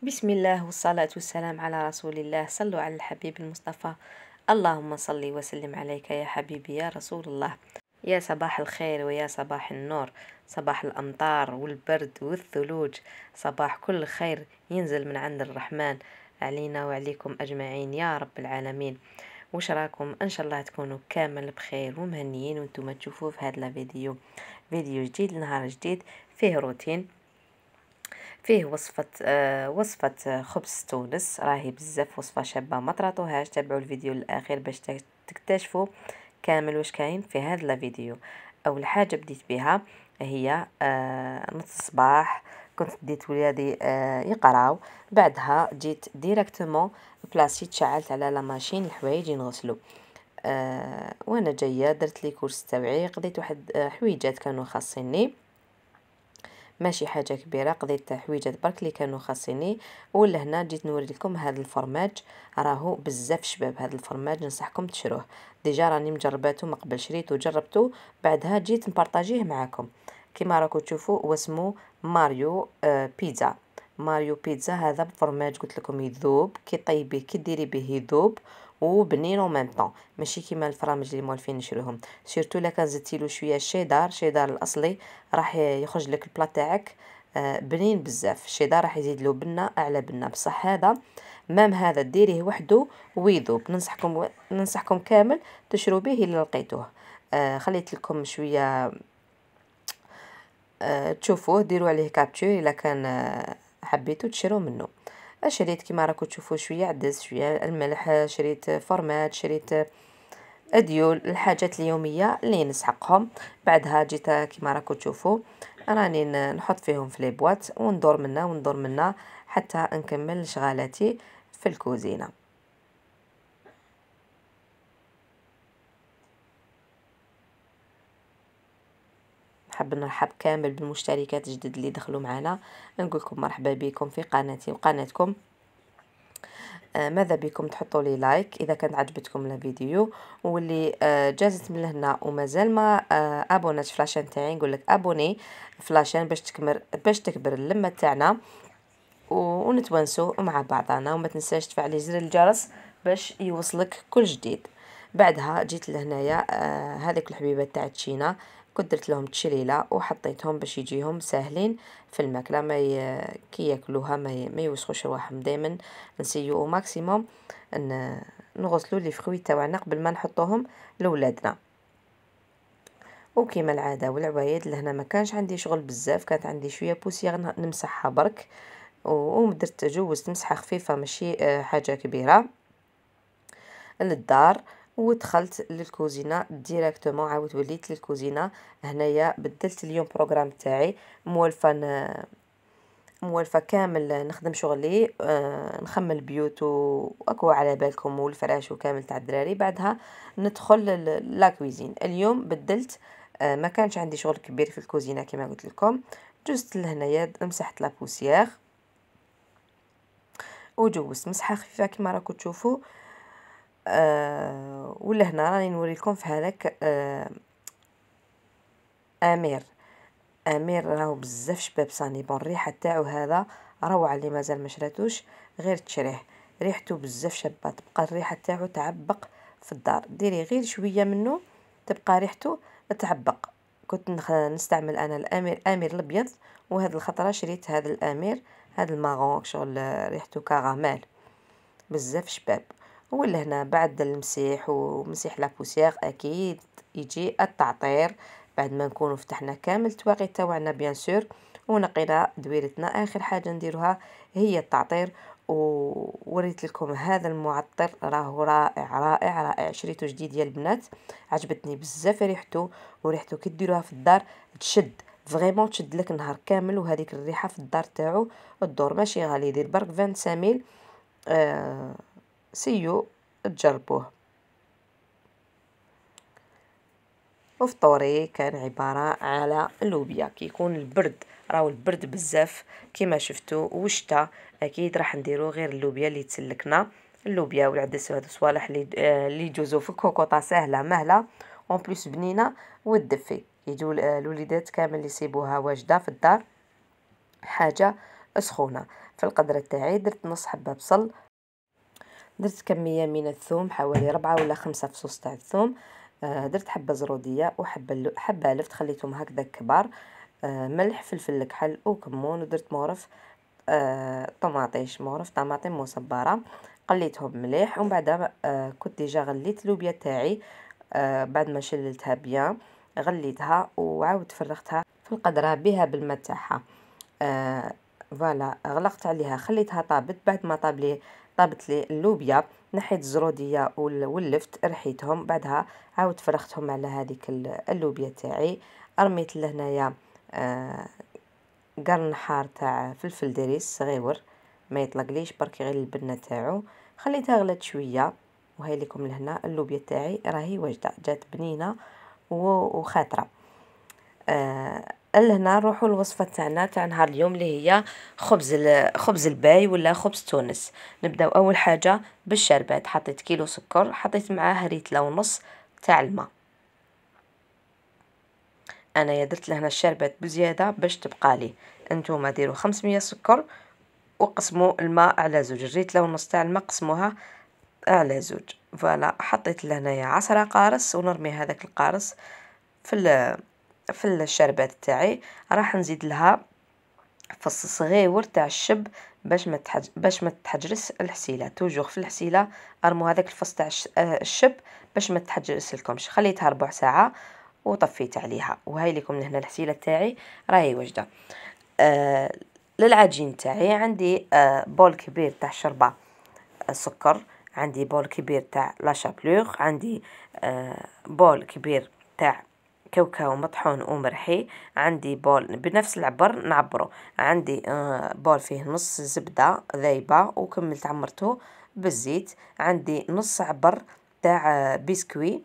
بسم الله والصلاة والسلام على رسول الله. صلوا على الحبيب المصطفى. اللهم صل وسلم عليك يا حبيبي يا رسول الله. يا صباح الخير ويا صباح النور، صباح الأمطار والبرد والثلوج، صباح كل خير ينزل من عند الرحمن علينا وعليكم أجمعين يا رب العالمين. وش راكم؟ ان شاء الله تكونوا كامل بخير ومهنيين وانتم تشوفوا في هذا الفيديو. فيديو جديد، نهار جديد، فيه روتين، فيه وصفة خبز تونس. راهي بزاف وصفة شابة، ما تراطوهاش، تابعوا الفيديو للآخر باش تكتشفوا كامل واش كاين في هذا الفيديو. اول حاجة بديت بها هي نص الصباح كنت ديت ولادي يقراو، بعدها جيت ديريكتومون بلاصيت شعلت على لا ماشين الحوايج ينغسلوا. وانا جايه درت لي كورس تاوعي، قضيت واحد حويجات كانوا خاصيني، ماشي حاجه كبيره، قضيت حويجات برك اللي كانوا خاصيني. ولا هنا جيت نوري لكم هذا الفرماج، راهو بزاف شباب. هذا الفرماج ننصحكم تشروه، ديجا راني مجرباته من قبل، شريته وجربته، بعدها جيت نبارطاجيه معاكم. كما راكم تشوفوا واسمو ماريو بيتزا. ماريو بيتزا هذا بفرماج قلت لكم يذوب، كي طيبيه كي ديري به يذوب وبنين او ميم طون، ماشي كيما الفرامج اللي موالفين نشروهم. سيرتو لا كان زدتي له شويه شيدار الاصلي راح يخرج لك البلا تاعك بنين بزاف. الشيدار راح يزيد له بنه اعلى بنه، بصح هذا مام هذا ديريه وحده ويذوب. ننصحكم كامل تشرو به الا لقيتوه. خليت لكم شويه تشوفوه، ديروا عليه كابتشر الا كان حبيتوا تشرو منه. شريت كيما راكم تشوفوا شويه عدس، شويه الملح، شريت فورمات، شريت اديول، الحاجات اليوميه اللي نسحقهم. بعدها جيت كيما راكم تشوفوا راني نحط فيهم في لي بواط وندور منا حتى نكمل شغالاتي في الكوزينه. نحب نرحب كامل بالمشتركات الجدد اللي دخلوا معنا، نقول لكم مرحبا بكم في قناتي وقناتكم. ماذا بكم تحطوا لي لايك اذا كانت عجبتكم الفيديو، واللي جازت من لهنا ومازال ما ابوناش فلاشين تاعي نقول لك ابوني فلاشين باش تكبر اللمه تاعنا ونتونسوا مع بعضنا. وما تنساش تفعلي زر الجرس باش يوصلك كل جديد. بعدها جيت لهنايا هذيك الحبيبات تاع التشينا كنت درت لهم تشريله وحطيتهم باش يجيهم ساهلين في الماكله، كي ياكلوها ما يوسخوش رواحهم. دائما نسيو او ماكسيموم نغسلوا لي فروي تاعنا قبل ما نحطوهم لولادنا. وكيما العاده والعوايد لهنا ما كانش عندي شغل بزاف، كانت عندي شويه بوسيغ نمسحها برك، ودرت جوزت مسحه خفيفه ماشي حاجه كبيره للدار. ودخلت للكوزينه ديريكتومون، عاودت وليت للكوزينه. هنايا بدلت اليوم بروغرام تاعي، موالفه كامل نخدم شغلي، نخمل بيوت واكو على بالكم والفراش وكامل تاع الدراري. بعدها ندخل لا كويزين. اليوم بدلت، ما كانش عندي شغل كبير في الكوزينه كما قلت لكم. جزت لهنايا مسحت لا بوسيير وجوزت مسحه خفيفه كما راكم تشوفوا. ولا هنا راني نوريكم في هذاك امير راهو بزاف شباب صاني بون. الريحه تاعو هذا روعه، اللي مازال ما شراتوش غير تشريه، ريحته بزاف شابه، تبقى الريحه تاعو تعبق في الدار. ديري غير شويه منه تبقى ريحته تعبق. كنت نستعمل انا الامير الابيض، وهذه الخطره شريت هذا الامير، هذا الماغون شغل ريحته كراميل بزاف شباب. ولا هنا بعد المسيح ومسيح لابوسيغ اكيد يجي التعطير، بعد ما نكونوا فتحنا كامل التواقي تاعنا بيان سور ونقينا دويرتنا. اخر حاجه نديروها هي التعطير. ووريت لكم هذا المعطر راهو رائع رائع رائع، شريته جديد يا البنات، عجبتني بزاف ريحته. وريحته كي ديروها في الدار تشد فريمون، تشد لك نهار كامل، وهذيك الريحه في الدار تاعو الدور ماشي غالي، يدير برك 25000. سيو تجربوه. وفطوري كان عبارة على لوبيا. كي يكون البرد، راهو البرد بزاف كما شفتوا، وشتا اكيد راح نديرو غير اللوبيا اللي تسلكنا، اللوبيا والعدس وهذو صوالح اللي يجوزو في الكوكوطه سهله مهله اون بليس بنينه وتدفي. يجوا الوليدات كامل يصيبوها واجده في الدار، حاجه سخونة. في القدرة تاعي درت نص حبة بصل، درت كمية من الثوم حوالي 4 ولا 5 فصوص تاع الثوم، درت حبة زرودية وحبة لفت خليتهم هكذا كبار، ملح فلفل الكحل وكمون، ودرت مغرف طماطيش، مغرف طماطم مصبرة، قليتهم مليح. ومن بعد كنت ديجا غليت اللوبيا تاعي، بعد ما شللتها بيان غليتها وعاود فرغتها في القدرة بها بالماء تاعها. فوالا غلقت عليها خليتها طابت. بعد ما طابت لي اللوبيا نحيت الزروديه واللفت رحيتهم، بعدها عاود فرختهم على هذيك اللوبيا تاعي. رميت لهنايا قرن حار تاع فلفل دريس صغيور ما يطلقليش برك غير البنه تاعو، خليتها غلات شويه. وهاي لكم لهنا اللوبيا تاعي راهي واجده، جات بنينه وخاطره. لهنا نروحوا الوصفه تاعنا تاع نهار اليوم اللي هي خبز الباي ولا خبز تونس. نبداو اول حاجه بالشربات، حطيت كيلو سكر، حطيت معاه ريتله ونص تاع الماء. انا درت لهنا الشربات بزياده باش تبقى لي، انتوما ديروا 500 سكر وقسموا الماء على زوج، الريتله ونص تاع الماء قسموها على زوج. فوالا حطيت لهنايا 10 قارص ونرمي هذاك القارص في الشربات تاعي. راح نزيد لها فص صغيور تاع الشب باش ما تحجرس الحسيله. توجور في الحسيله ارموا هذاك الفص تاع الشب باش ما تحجرس لكمش. خليتها ربع ساعه وطفيت عليها. وهاي لكم لهنا الحسيله تاعي راهي واجده. للعجين تاعي عندي بول كبير تاع شربه سكر، عندي بول كبير تاع لا شابلور، عندي بول كبير تاع كاوكاو مطحون ومرحي، عندي بول بنفس العبر نعبره، عندي بول فيه نص زبدة ذايبة وكملت عمرته بالزيت، عندي نص عبر تاع بسكوي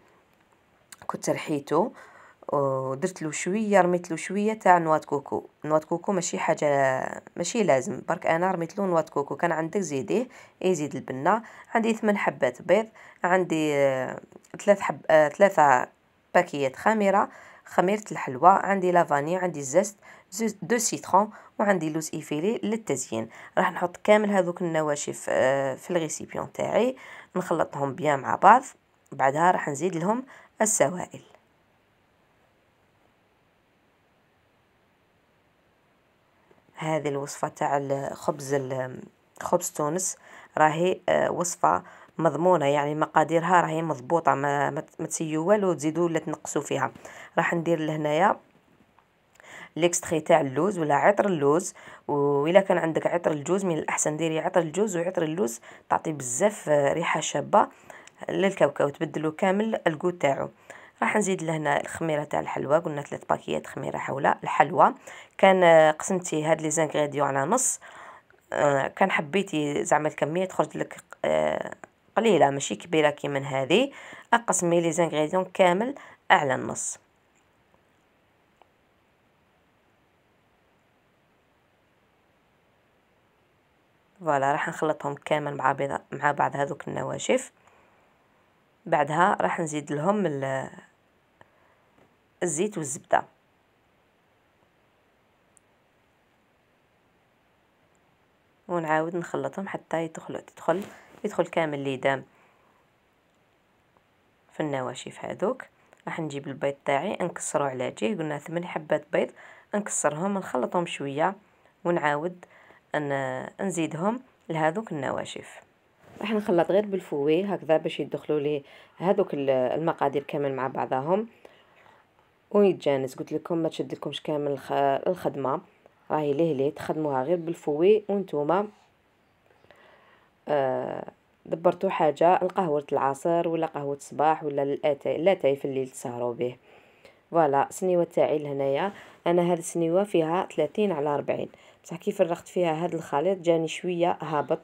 كنت رحيته ودرت له شويه، رميت له شويه تاع نوات كوكو. نوات كوكو ماشي حاجه ماشي لازم، برك انا رميت له نوات كوكو، كان عندك زيديه يزيد البنه. عندي 8 حبات بيض، عندي 3 باكيات خميره الحلوى، عندي لافاني، عندي زست 2 سيترون، وعندي لوز ايفيلي للتزيين. راح نحط كامل هذوك النواشف في الغيسيبيون تاعي، نخلطهم بيان مع بعض. بعدها راح نزيد لهم السوائل. هذه الوصفة تاع خبز تونس راهي وصفة مضمونة، يعني مقاديرها راهي مضبوطة، ما تسيو والو تزيدوا ولا تنقصوا فيها. راح ندير لهنايا ليكستري تاع اللوز ولا عطر اللوز، وإلا كان عندك عطر الجوز من الأحسن ديري عطر الجوز، وعطر اللوز تعطي بزاف ريحة شابة للكاوكاو، تبدلوا كامل الجو تاعو. راح نزيد لهنا الخميره تاع الحلوى، قلنا 3 باكيات خميره حول الحلوى. كان قسمتي هاد لي زانغريديون على نص، كان حبيتي زعما الكميه تخرج لك قليله ماشي كبيره كيما هذه، اقسمي لي زانغريديون كامل على النص. فوالا راح نخلطهم كامل مع بعض هذوك النواشف. بعدها راح نزيد لهم الزيت والزبده، ونعاود نخلطهم حتى يدخل كامل ليدام في النواشف هذوك. راح نجيب البيض تاعي نكسره على جهه، قلنا 8 حبات بيض، نكسرهم نخلطهم شويه ونعاود نزيدهم لهذوك النواشف. راح نخلط غير بالفوي هكذا باش يدخلوا لي هذوك المقادير كامل مع بعضهم ويتجانس. قلت لكم ما تشد لكمش كامل الخدمه، راهي ليه تخدموها غير بالفوي. وانتوما دبرتوا حاجه لقهوه العصر ولا قهوه الصباح ولا لاتاي في الليل تسهروا به. فوالا السنيوه تاعي لهنايا، انا هذه السنيوه فيها 30 على 40، بصح كي فرغت فيها هذا الخليط جاني شويه هابط.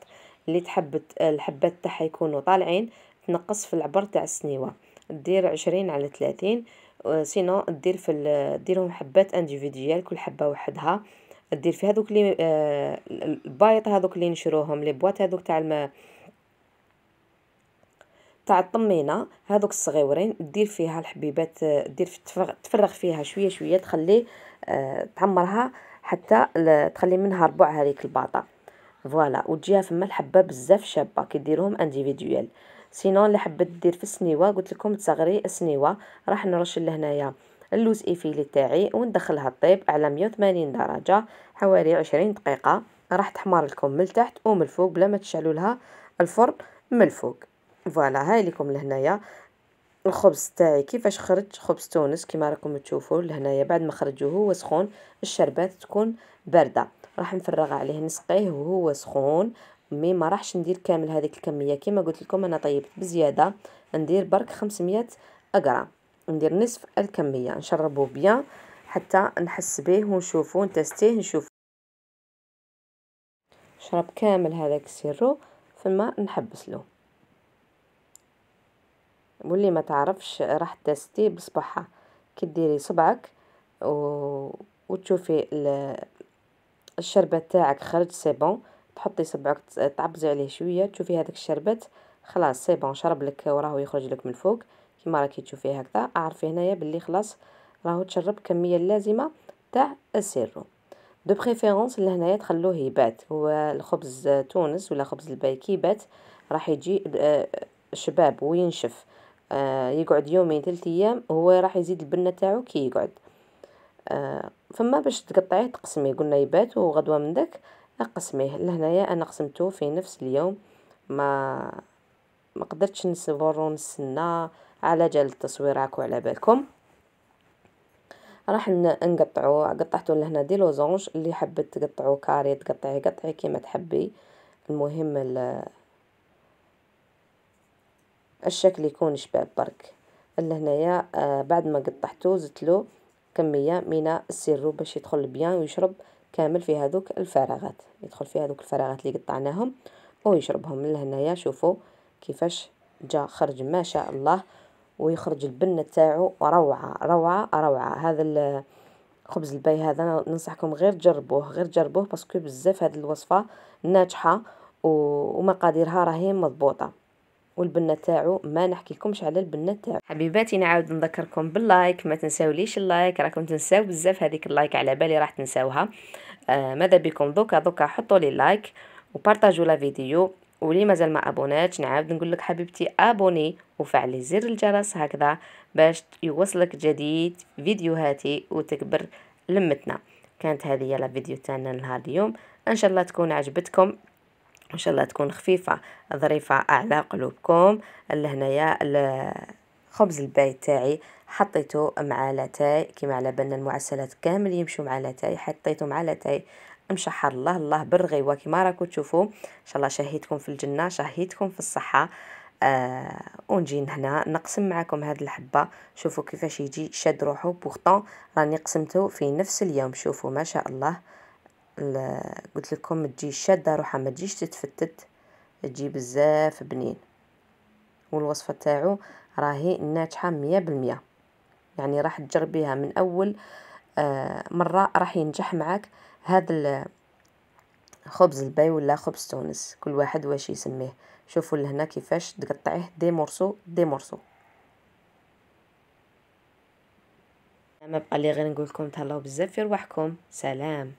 اللي تحب الحبات تاعها يكونوا طالعين تنقص في العبر تاع السنيوه، دير 20 على 30. سينو ديرهم حبات انديفيديال، كل حبه وحدها. دير في هذوك اللي البايط هذوك اللي نشروهم لي بواط هذوك تاع الطمينه هذوك الصغيورين، دير فيها الحبيبات، دير تفرغ فيها شويه تخليه تعمرها حتى تخلي منها ربع هذيك الباطه فوالا، وتجيها فما الحبه بزاف شابه كيديروهم انديفيدويال. سينون اللي حبت دير في السنيوه قلت لكم تصغري السنيوه، راح نرش لهنايا اللوز ايفيلي تاعي وندخلها طيب على 180 درجه حوالي 20 دقيقه، راح تحمر لكم من التحت ومن الفوق بلا ما تشعلوا لها الفرن من الفوق. فوالا هاي لكم لهنايا الخبز تاعي كيفاش خرج، خبز تونس كيما راكم تشوفوا لهنايا. بعد ما خرجوه هو سخون، الشربات تكون بارده، راح نفرغ عليه نسقيه وهو سخون. مي ما راحش ندير كامل هذيك الكميه كيما قلت لكم، انا طيبت بزياده، ندير برك 500 غرام، ندير نصف الكميه، نشربه بيان حتى نحس به ونشوفه نتستيه نشوف. شرب كامل هذاك السيرو ثم نحبس له. واللي ما تعرفش راح تستيه بصبعها، كي ديري صبعك وتشوفي الشربات تاعك خرج سي بون، تحطي صبعك تعبزي عليه شويه تشوفي هذاك الشربات خلاص سي بون شرب لك وراه يخرج لك من الفوق كيما راكي تشوفيه هكذا، اعرفي هنايا باللي خلاص راهو تشرب كميه اللازمه تاع السيرو. دو بريفيرونس لهنايا تخلوه يبات، هو الخبز تونس ولا خبز الباي كي يبات راح يجي شباب وينشف، يقعد يومين 3 ايام هو راح يزيد البنه تاعو كي يقعد. فما باش تقطعيه تقسميه، قلنا يبات وغدوه من داك اقسميه. لهنايا انا قسمته في نفس اليوم، ما قدرتش نصبر ونستنى على جال التصوير راكو على بالكم. راح نقطعو، قطعته لهنا دي لوزونج، اللي حبت تقطعو كاري تقطعي قطعي كيما تحبي، المهم الشكل يكون شباب برك. لهنايا بعد ما قطعته زدت له كميه من السيرو باش يدخل بيان ويشرب كامل في هذوك الفراغات، يدخل في هذوك الفراغات اللي قطعناهم ويشربهم. لهنايا شوفوا كيفاش جا خرج ما شاء الله، ويخرج البنه تاعو روعه روعه روعه. هذا خبز الباي هذا ننصحكم غير جربوه، غير جربوه باسكو بزاف هذه الوصفه ناجحه ومقاديرها راهي مضبوطه، والبنه تاعو ما نحكي لكمش على البنه تاعو. حبيباتي نعاود نذكركم باللايك، ما تنساوليش اللايك، راكم تنساو بزاف هذيك اللايك على بالي راح تنساوها. ماذا بكم دوكا حطوا لي لايك وبارطاجوا لا فيديو، واللي مازال ما ابوناتش نعاود نقول لك حبيبتي ابوني وفعلي زر الجرس هكذا باش يوصلك جديد فيديوهاتي وتكبر لمتنا. كانت هذه لا فيديو تاعنا نهار اليوم، ان شاء الله تكون عجبتكم، ان شاء الله تكون خفيفه ظريفه على قلوبكم. لهنايا خبز الباي تاعي حطيته مع لاتاي كيما على بالنا المعسلات كامل يمشوا مع لاتاي، حطيته مع لاتاي مشحر الله الله بالرغيوه كيما راكم تشوفوا. ان شاء الله شهيتكم في الجنه شهيتكم في الصحه. ونجي هنا نقسم معكم هذه الحبه، شوفوا كيفاش يجي شاد روحه بورطون راني قسمته في نفس اليوم. شوفوا ما شاء الله، قلت لكم تجي شاده روحها ما تجيش تتفتت، تجي بزاف بنين، والوصفه تاعو راهي ناجحه 100%، يعني راح تجربيها من اول مره راح ينجح معك هذا خبز الباي ولا خبز تونس كل واحد واش يسميه. شوفوا لهنا كيفاش تقطعيه دي مورسو دي مورسو. ما بقى لي غير نقول لكم تهلاو بزاف في رواحكم، سلام.